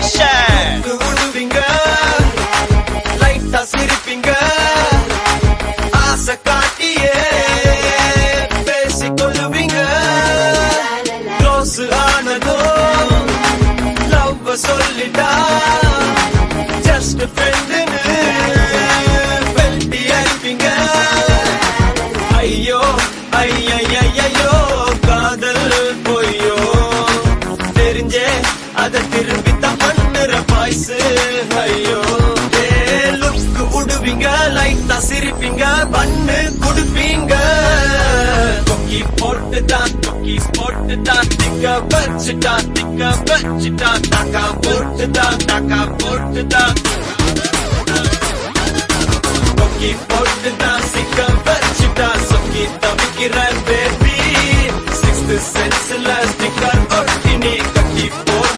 Session. விடுவீங்க லைட்டா சிரிப்பீங்க ஆசை காட்டியே பேசிக்கொள்ளுவீங்க க்ளோஸ் ஆனதோ லவ் சொல்லிட்டா ஜஸ்ட் ஃப்ரெண்டுன்னு வெட்டி அடிப்பீங்க. ஐயோ ஐயோ காதல் பொய்யோ தெரிஞ்சே அதை திரும்பித்தான் பண்ணுற பாய்ஸ். ஐயோ லுக்கு விடுவீங்க லைட்டா சிரிப்பீங்க பண்ணு கொடுப்பீங்க. கொக்கி போட்டுதான் திக்க வச்சுட்டான் தாக்கா போட்டுதான் கொக்கி போட்டுதான் சிக்க வச்சுட்டா சொக்கி தவிக்கிற பேபி. சிக்ஸ்த் சென்ஸ்ல ஸ்டிக்கர் ஒட்டி நீ